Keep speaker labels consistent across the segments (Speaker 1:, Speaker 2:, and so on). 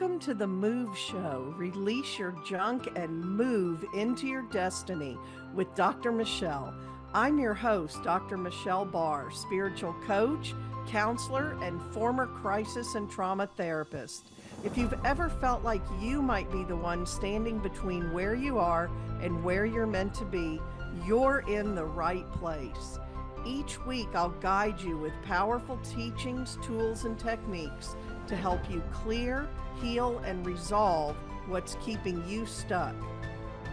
Speaker 1: Welcome to the M.O.V.E. Show. Release your junk and move into your destiny with Dr. Michelle. I'm your host, Dr. Michelle Barr, spiritual coach, counselor, and former crisis and trauma therapist. If you've ever felt like you might be the one standing between where you are and where you're meant to be, you're in the right place. Each week, I'll guide you with powerful teachings, tools, and techniques to help you clear, heal, and resolve what's keeping you stuck.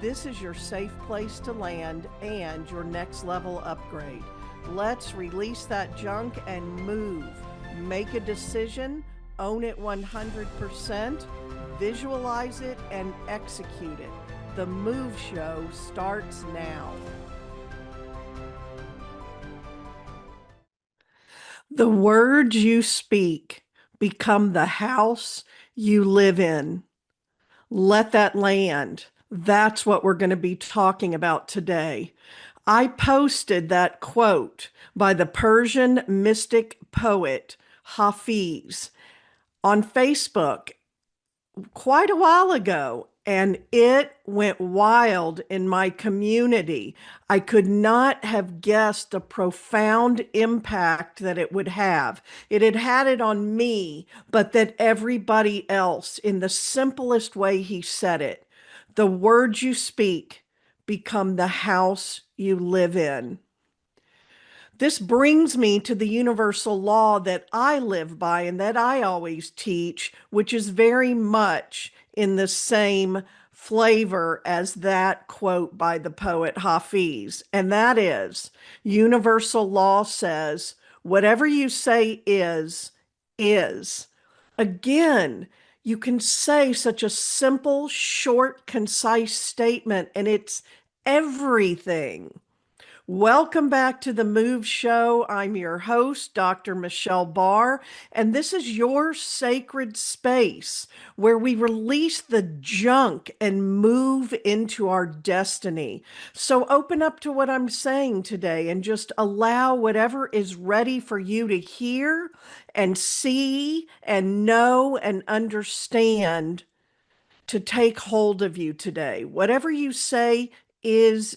Speaker 1: This is your safe place to land and your next level upgrade. Let's release that junk and move. Make a decision, own it 100%, visualize it, and execute it. The M.O.V.E. Show starts now. The words you speak become the house you live in. Let that land. That's what we're going to be talking about today. I posted that quote by the Persian mystic poet Hafiz on Facebook quite a while ago, and it went wild in my community. I could not have guessed the profound impact that it would have. It had had it on me, but that everybody else, in the simplest way he said it, the words you speak become the house you live in. This brings me to the universal law that I live by and that I always teach, which is very much in the same flavor as that quote by the poet Hafiz. And that is, universal law says, whatever you say is, is. Again, you can say such a simple, short, concise statement, and it's everything. Welcome back to the M.O.V.E. Show. I'm your host, Dr. Michelle Barr, and this is your sacred space where we release the junk and move into our destiny. So open up to what I'm saying today and just allow whatever is ready for you to hear and see and know and understand to take hold of you today. Whatever you say is.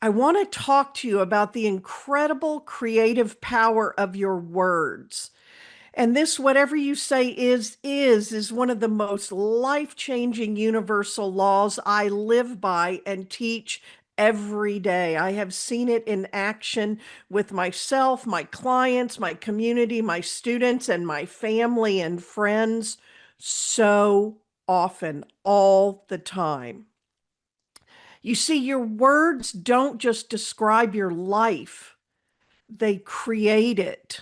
Speaker 1: I want to talk to you about the incredible creative power of your words. And this, whatever you say is one of the most life-changing universal laws I live by and teach every day. I have seen it in action with myself, my clients, my community, my students, and my family and friends so often, all the time. You see, your words don't just describe your life, they create it.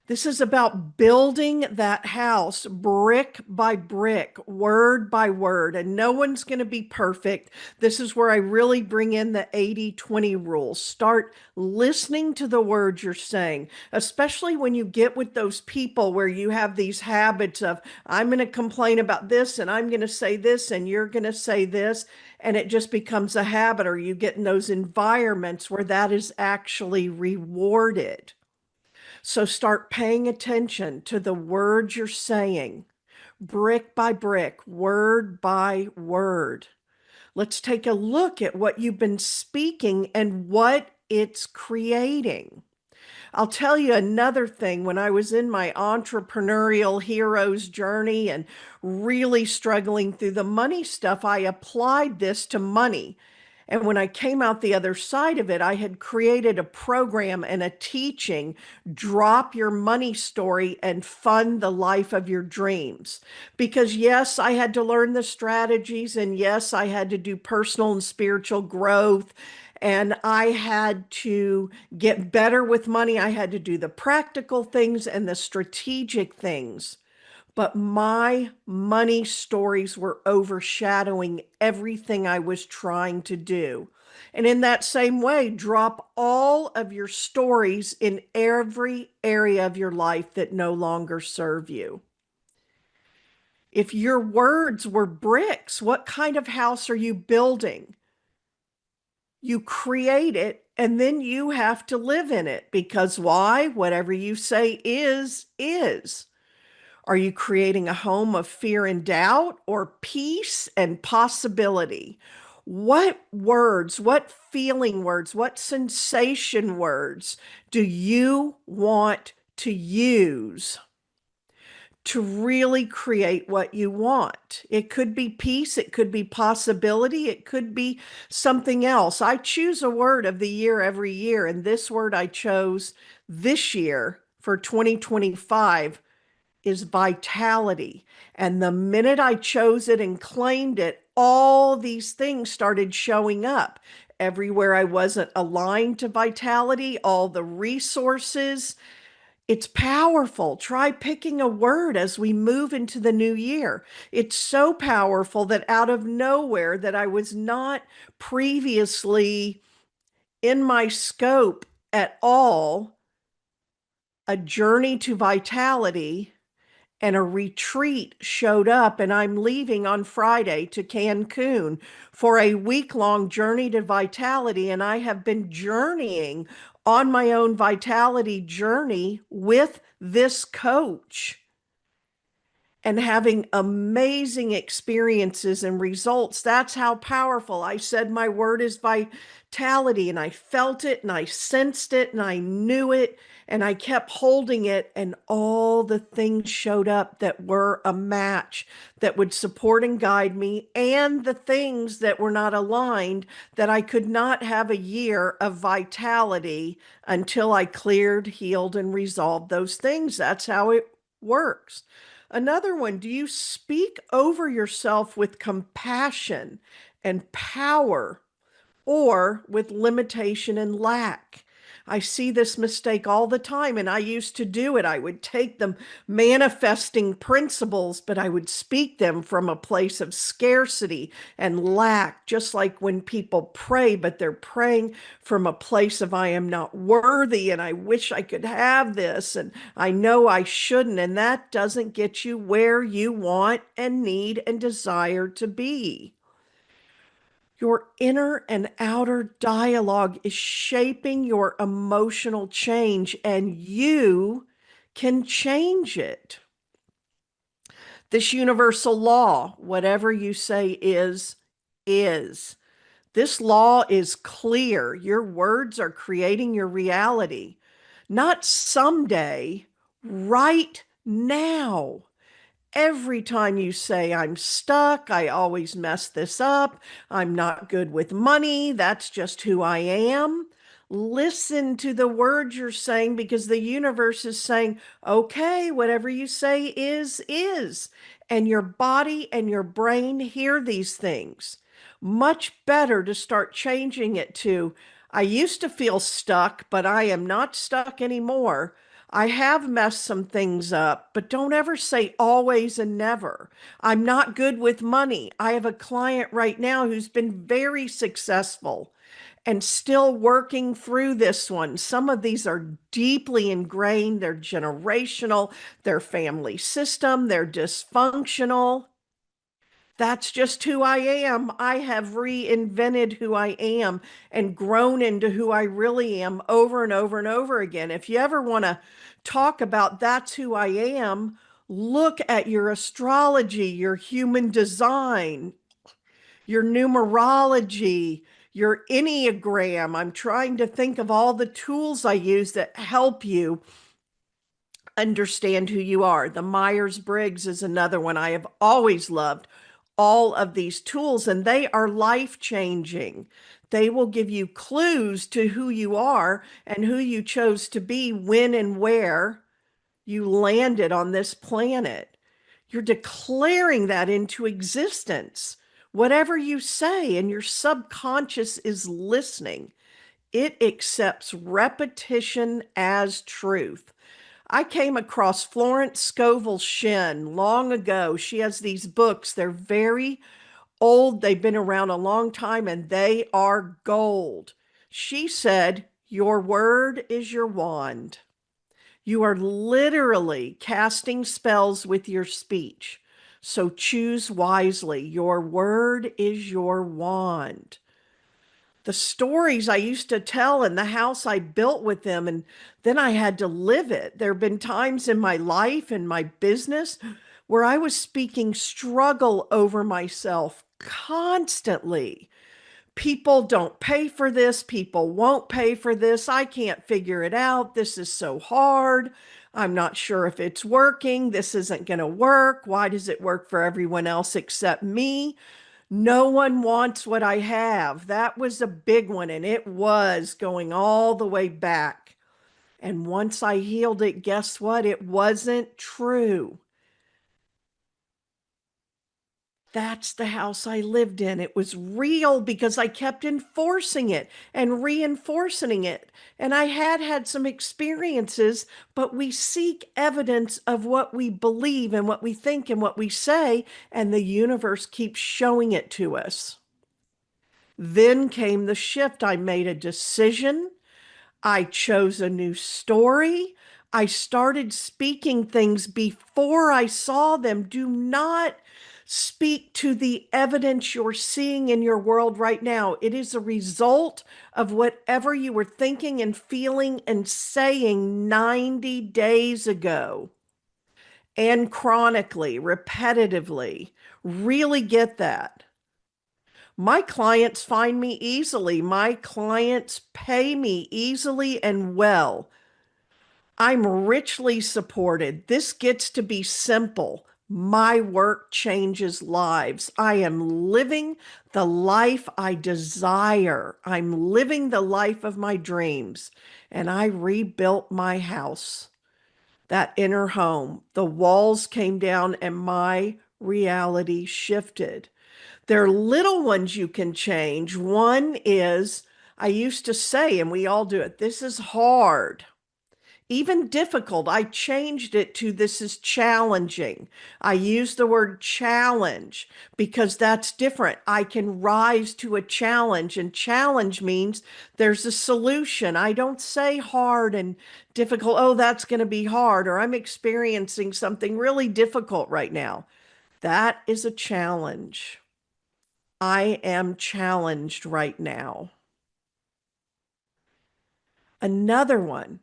Speaker 1: This is about building that house brick by brick, word by word, and no one's going to be perfect. This is where I really bring in the 80-20 rule. Start listening to the words you're saying, especially when you get with those people where you have these habits of, I'm going to complain about this, and I'm going to say this, and you're going to say this, and it just becomes a habit, or you get in those environments where that is actually rewarded. So start paying attention to the words you're saying, brick by brick, word by word. Let's take a look at what you've been speaking and what it's creating. I'll tell you another thing. When I was in my entrepreneurial hero's journey and really struggling through the money stuff, I applied this to money. And when I came out the other side of it, I had created a program and a teaching, drop your money story and fund the life of your dreams. Because yes, I had to learn the strategies, and yes, I had to do personal and spiritual growth, and I had to get better with money. I had to do the practical things and the strategic things. But my money stories were overshadowing everything I was trying to do. And in that same way, drop all of your stories in every area of your life that no longer serve you. If your words were bricks, what kind of house are you building? You create it, and then you have to live in it, because why? Whatever you say is. Are you creating a home of fear and doubt or peace and possibility? What words, what feeling words, what sensation words do you want to use to really create what you want? It could be peace, it could be possibility, it could be something else. I choose a word of the year every year, and this word I chose this year for 2025 is vitality. And the minute I chose it and claimed it, all these things started showing up. Everywhere I wasn't aligned to vitality, all the resources. It's powerful. Try picking a word as we move into the new year. It's so powerful that out of nowhere, that I was not previously in my scope at all, a journey to vitality and a retreat showed up, and I'm leaving on Friday to Cancun for a week-long journey to vitality. And I have been journeying on my own vitality journey with this coach and having amazing experiences and results. That's how powerful. I said my word is vitality, and I felt it and I sensed it and I knew it, and I kept holding it, and all the things showed up that were a match, that would support and guide me, and the things that were not aligned, that I could not have a year of vitality until I cleared, healed, and resolved those things. That's how it works. Another one, do you speak over yourself with compassion and power, or with limitation and lack? I see this mistake all the time, and I used to do it. I would take the manifesting principles, but I would speak them from a place of scarcity and lack, just like when people pray, but they're praying from a place of I am not worthy, and I wish I could have this, and I know I shouldn't, and that doesn't get you where you want and need and desire to be. Your inner and outer dialogue is shaping your emotional change, and you can change it. This universal law, whatever you say is, is. This law is clear. Your words are creating your reality. Not someday, right now. Every time you say, I'm stuck, I always mess this up, I'm not good with money, that's just who I am. Listen to the words you're saying, because the universe is saying, okay, whatever you say is, is. And your body and your brain hear these things. Much better to start changing it to, I used to feel stuck, but I am not stuck anymore. I have messed some things up, but don't ever say always and never. I'm not good with money. I have a client right now who's been very successful and still working through this one. Some of these are deeply ingrained, they're generational, they're family system, they're dysfunctional. That's just who I am. I have reinvented who I am and grown into who I really am over and over and over again. If you ever want to talk about that's who I am, look at your astrology, your human design, your numerology, your Enneagram. I'm trying to think of all the tools I use that help you understand who you are. The Myers-Briggs is another one. I have always loved all of these tools, and they are life-changing. They will give you clues to who you are and who you chose to be when and where you landed on this planet. You're declaring that into existence. Whatever you say, and your subconscious is listening. It accepts repetition as truth. I came across Florence Scovel Shinn long ago. She has these books. They're very old. They've been around a long time, and they are gold. She said, your word is your wand. You are literally casting spells with your speech. So choose wisely. Your word is your wand. The stories I used to tell in the house I built with them, and then I had to live it. There have been times in my life and my business where I was speaking struggle over myself constantly. People don't pay for this. People won't pay for this. I can't figure it out. This is so hard. I'm not sure if it's working. This isn't going to work. Why does it work for everyone else except me? No one wants what I have. That was a big one, and it was going all the way back. And once I healed it, guess what? It wasn't true. That's the house I lived in. It was real because I kept enforcing it and reinforcing it. And I had had some experiences, but we seek evidence of what we believe and what we think and what we say, and the universe keeps showing it to us. Then came the shift. I made a decision. I chose a new story. I started speaking things before I saw them. Do not speak to the evidence you're seeing in your world right now. It is a result of whatever you were thinking and feeling and saying 90 days ago, and chronically, repetitively. Really get that. My clients find me easily. My clients pay me easily and well. I'm richly supported. This gets to be simple. My work changes lives. I am living the life I desire. I'm living the life of my dreams. And I rebuilt my house, that inner home. The walls came down and my reality shifted. There are little ones you can change. One is, I used to say, and we all do it, this is hard, even difficult. I changed it to this is challenging. I use the word challenge because that's different. I can rise to a challenge, and challenge means there's a solution. I don't say hard and difficult. Oh, that's going to be hard, or I'm experiencing something really difficult right now. That is a challenge. I am challenged right now. Another one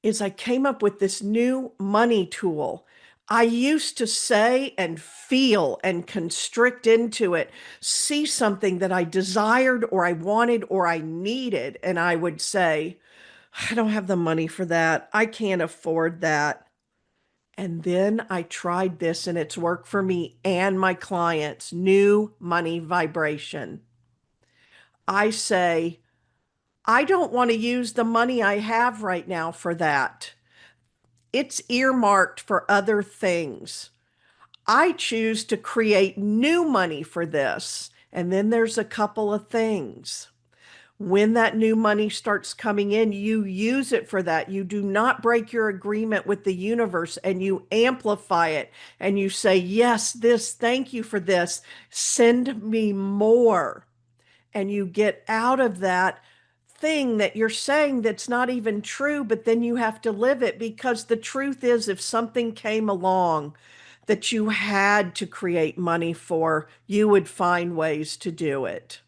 Speaker 1: is I came up with this new money tool. I used to say and feel and constrict into it, see something that I desired or I wanted or I needed, and I would say, I don't have the money for that. I can't afford that. And then I tried this and it's worked for me and my clients. New money vibration. I say, I don't want to use the money I have right now for that. It's earmarked for other things. I choose to create new money for this. And then there's a couple of things. When that new money starts coming in, you use it for that. You do not break your agreement with the universe, and you amplify it and you say, yes, this, thank you for this. Send me more. And you get out of that thing that you're saying that's not even true, but then you have to live it, because the truth is, if something came along that you had to create money for, you would find ways to do it.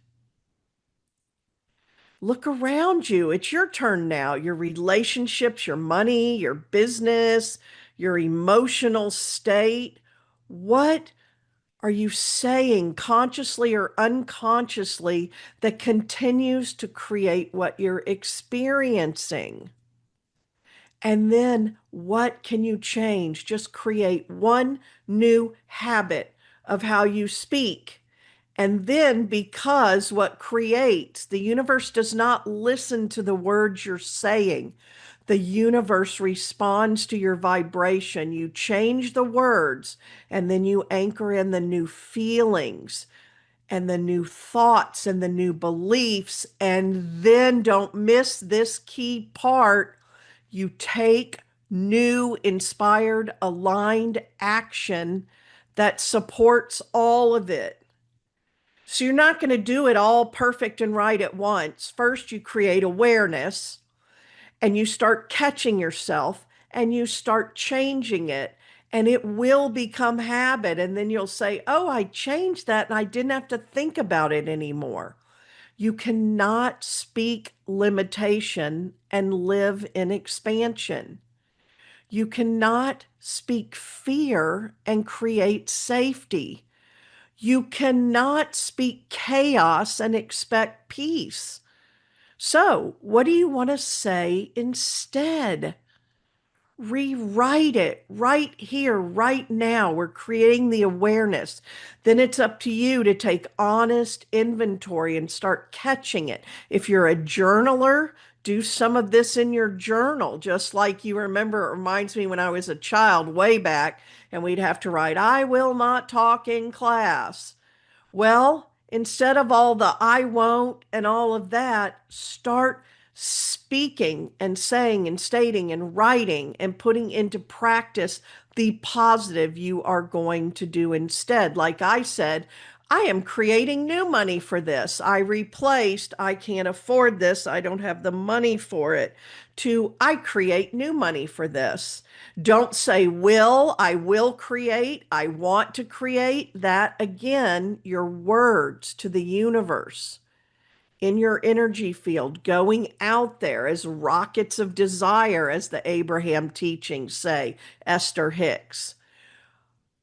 Speaker 1: Look around you. It's your turn now. Your relationships, your money, your business, your emotional state. What are you saying consciously or unconsciously that continues to create what you're experiencing? And then what can you change? Just create one new habit of how you speak. And then, because what creates, the universe does not listen to the words you're saying. The universe responds to your vibration. You change the words, and then you anchor in the new feelings and the new thoughts and the new beliefs. And then don't miss this key part. You take new, inspired, aligned action that supports all of it. So you're not going to do it all perfect and right at once. First, you create awareness and you start catching yourself and you start changing it, and it will become habit. And then you'll say, oh, I changed that and I didn't have to think about it anymore. You cannot speak limitation and live in expansion. You cannot speak fear and create safety. You cannot speak chaos and expect peace. So, what do you want to say instead? Rewrite it right here, right now. We're creating the awareness. Then it's up to you to take honest inventory and start catching it. If you're a journaler, do some of this in your journal, just like you remember. It reminds me when I was a child way back, and we'd have to write, I will not talk in class. Well, instead of all the I won't and all of that, start speaking and saying and stating and writing and putting into practice the positive you are going to do instead. Like I said, I am creating new money for this. I replaced, I can't afford this, I don't have the money for it, to I create new money for this. Don't say will, I will create, I want to create. That again, your words to the universe in your energy field, going out there as rockets of desire, as the Abraham teachings say, Esther Hicks.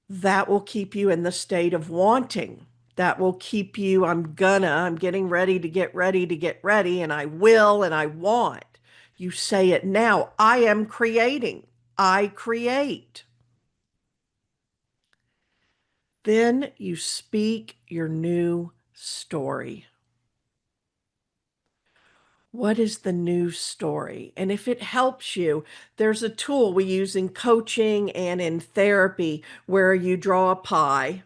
Speaker 1: That will keep you in the state of wanting. That will keep you, I'm getting ready to get ready to get ready, and I will, and I want. You say it now. I am creating. I create. Then you speak your new story. What is the new story? And if it helps you, there's a tool we use in coaching and in therapy where you draw a pie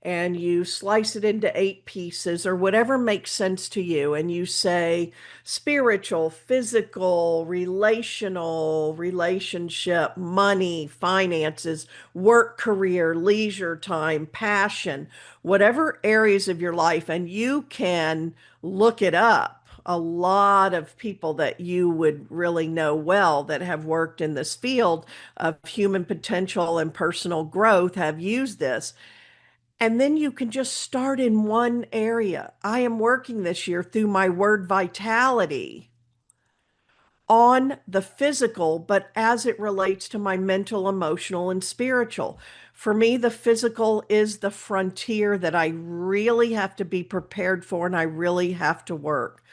Speaker 1: and you slice it into 8 pieces or whatever makes sense to you. And you say spiritual, physical, relational, relationship, money, finances, work, career, leisure time, passion, whatever areas of your life. And you can look it up. A lot of people that you would really know well that have worked in this field of human potential and personal growth have used this. And then you can just start in one area. I am working this year through my word vitality on the physical, but as it relates to my mental, emotional, and spiritual. For me, the physical is the frontier that I really have to be prepared for and I really have to work.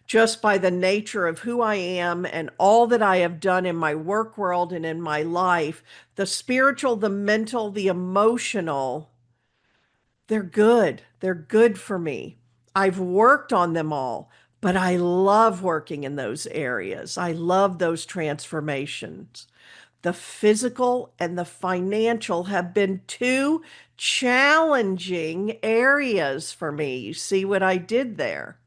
Speaker 1: Just by the nature of who I am and all that I have done in my work world and in my life, the spiritual, the mental, the emotional, they're good. They're good for me. I've worked on them all, but I love working in those areas. I love those transformations. The physical and the financial have been two challenging areas for me. You see what I did there?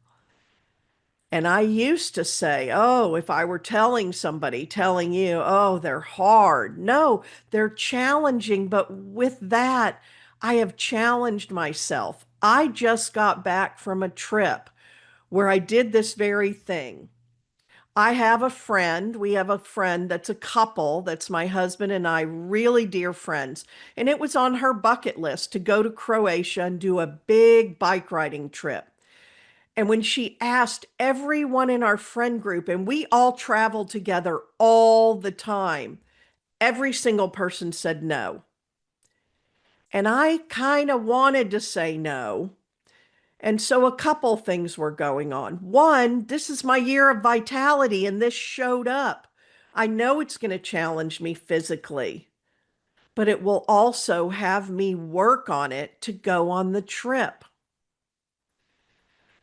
Speaker 1: And I used to say, oh, if I were telling somebody, telling you, oh, they're hard. No, they're challenging. But with that, I have challenged myself. I just got back from a trip where I did this very thing. I have a friend. We have a friend that's a couple. That's my husband and I, really dear friends. And it was on her bucket list to go to Croatia and do a big bike riding trip. And when she asked everyone in our friend group, and we all traveled together all the time, every single person said no. And I kind of wanted to say no. And so a couple things were going on. One, this is my year of vitality, and this showed up. I know it's going to challenge me physically, but it will also have me work on it to go on the trip.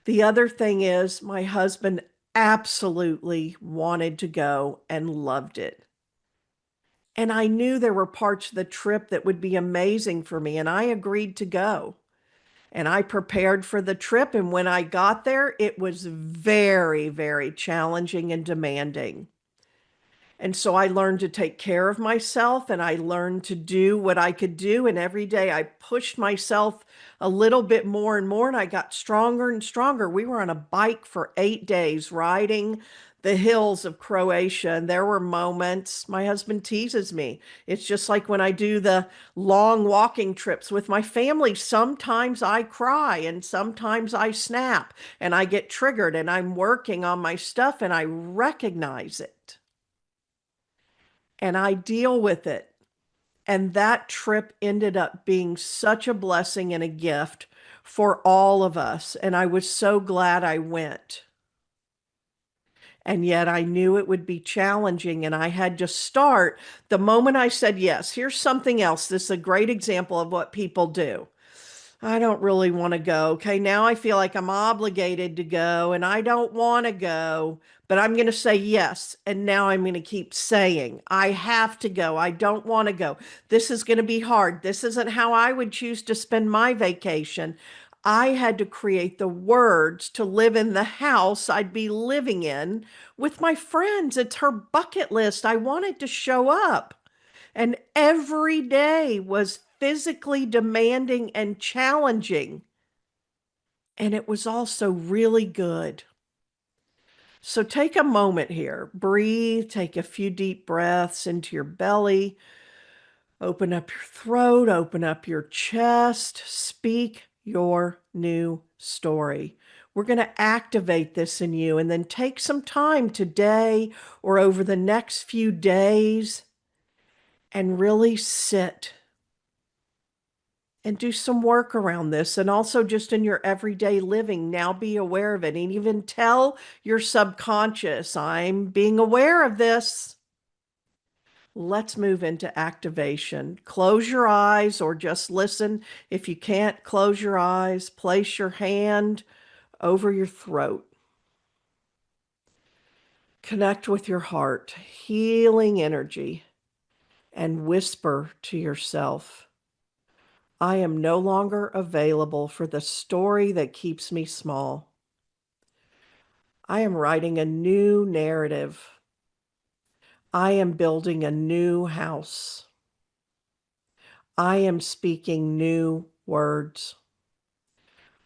Speaker 1: The other thing is, my husband absolutely wanted to go and loved it. And I knew there were parts of the trip that would be amazing for me, and I agreed to go. And I prepared for the trip. And when I got there, it was very, very challenging and demanding. And so I learned to take care of myself and I learned to do what I could do. And every day I pushed myself a little bit more and more, and I got stronger and stronger. We were on a bike for 8 days riding the hills of Croatia. And there were moments, my husband teases me. It's just like when I do the long walking trips with my family. Sometimes I cry and sometimes I snap and I get triggered and I'm working on my stuff and I recognize it and I deal with it. And that trip ended up being such a blessing and a gift for all of us. And I was so glad I went. And yet I knew it would be challenging. And I had to start the moment I said yes. Here's something else. This is a great example of what people do. I don't really want to go. Okay, now I feel like I'm obligated to go and I don't want to go, but I'm going to say yes. And now I'm going to keep saying, I have to go. I don't want to go. This is going to be hard. This isn't how I would choose to spend my vacation. I had to create the words to live in the house I'd be living in with my friends. It's her bucket list. I wanted to show up. And every day was physically demanding and challenging. And it was also really good. So take a moment here, breathe, take a few deep breaths into your belly, open up your throat, open up your chest, speak your new story. We're going to activate this in you and then take some time today or over the next few days and really sit and do some work around this. And also just in your everyday living, now be aware of it and even tell your subconscious, I'm being aware of this. Let's move into activation. Close your eyes or just listen. If you can't close your eyes, place your hand over your throat. Connect with your heart, healing energy, and whisper to yourself, I am no longer available for the story that keeps me small. I am writing a new narrative. I am building a new house. I am speaking new words.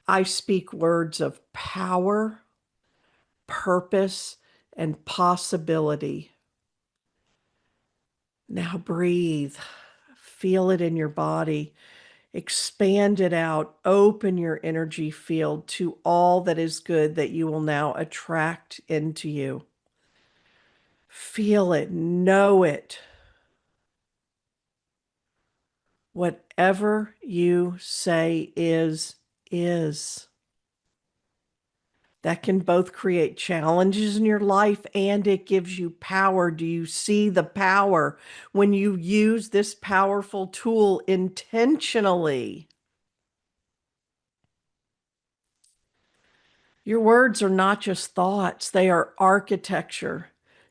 Speaker 1: I speak words of power, purpose, and possibility. Now breathe. Feel it in your body. Expand it out. Open your energy field to all that is good that you will now attract into you. Feel it. Know it. Whatever you say is. That can both create challenges in your life and it gives you power. Do you see the power when you use this powerful tool intentionally? Your words are not just thoughts, they are architecture.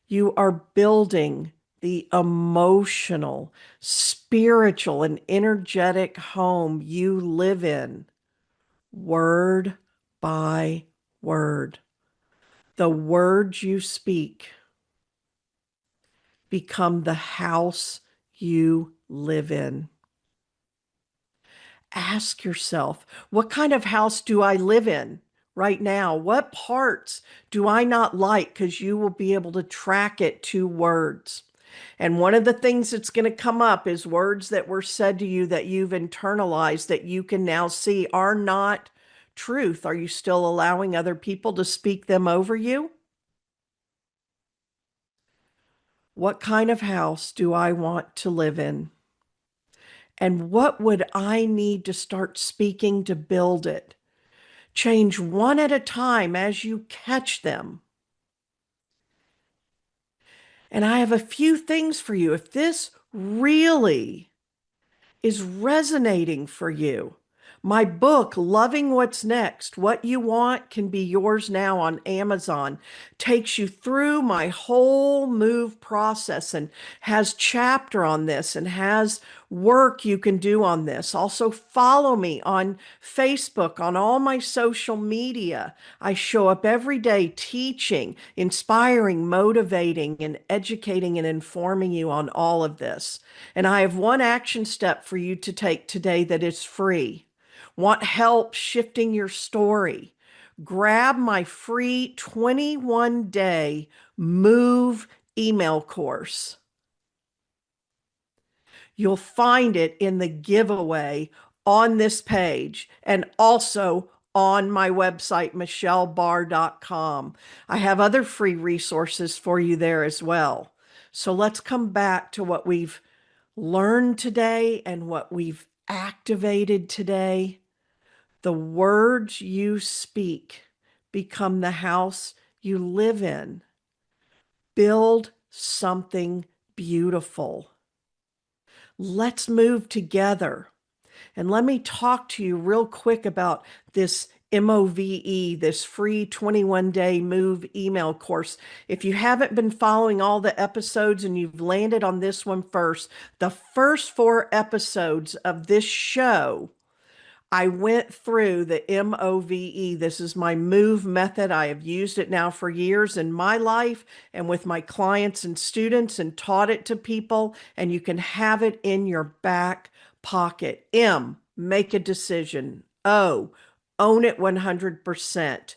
Speaker 1: You are building the emotional, spiritual, and energetic home you live in, word by word. The words you speak become the house you live in. Ask yourself, what kind of house do I live in right now? What parts do I not like? Because you will be able to track it to words. And one of the things that's going to come up is words that were said to you that you've internalized that you can now see are not truth. Are you still allowing other people to speak them over you? What kind of house do I want to live in? And what would I need to start speaking to build it? Change one at a time as you catch them. And I have a few things for you. If this really is resonating for you, my book, Loving What's Next, What You Want Can Be Yours Now on Amazon, takes you through my whole move process and has chapter on this and has work you can do on this. Also follow me on Facebook, on all my social media. I show up every day teaching, inspiring, motivating, and educating and informing you on all of this. And I have one action step for you to take today that is free. Want help shifting your story? grab my free 21-day M.O.V.E email course. You'll find it in the giveaway on this page and also on my website, michellebarr.com. I have other free resources for you there as well. So let's come back to what we've learned today and what we've activated today. The words you speak become the house you live in. Build something beautiful. Let's move together. And let me talk to you real quick about this M.O.V.E, this free 21-day M.O.V.E email course. If you haven't been following all the episodes and you've landed on this one first, the first 4 episodes of this show, I went through the M.O.V.E. This is my M.O.V.E method. I have used it now for years in my life and with my clients and students and taught it to people, and you can have it in your back pocket. M, make a decision. O, own it 100%.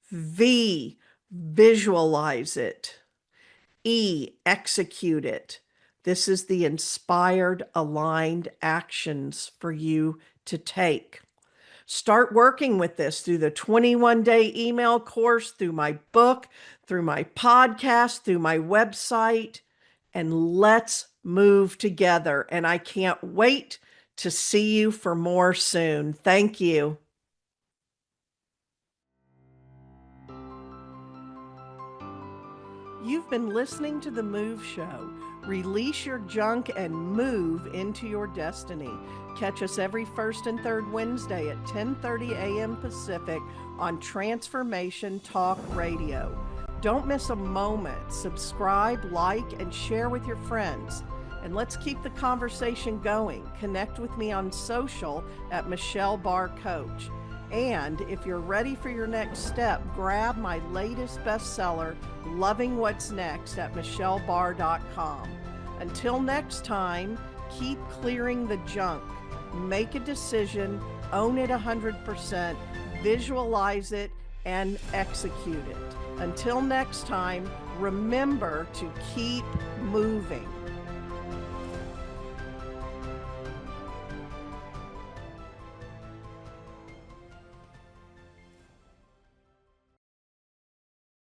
Speaker 1: V, visualize it. E, execute it. This is the inspired, aligned actions for you to take. Start working with this through the 21-day email course, through my book, through my podcast, through my website, and let's move together. And I can't wait to see you for more soon. Thank you. You've been listening to The M.O.V.E Show. Release your junk and move into your destiny. Catch us every first and third Wednesday at 10:30 a.m. Pacific on Transformation Talk Radio. Don't miss a moment. Subscribe, like, and share with your friends. And let's keep the conversation going. Connect with me on social at Michelle Barr Coach. And if you're ready for your next step, grab my latest bestseller, Loving What's Next, at michellebarr.com. Until next time, keep clearing the junk. Make a decision, own it 100%, visualize it, and execute it. Until next time, remember to keep moving.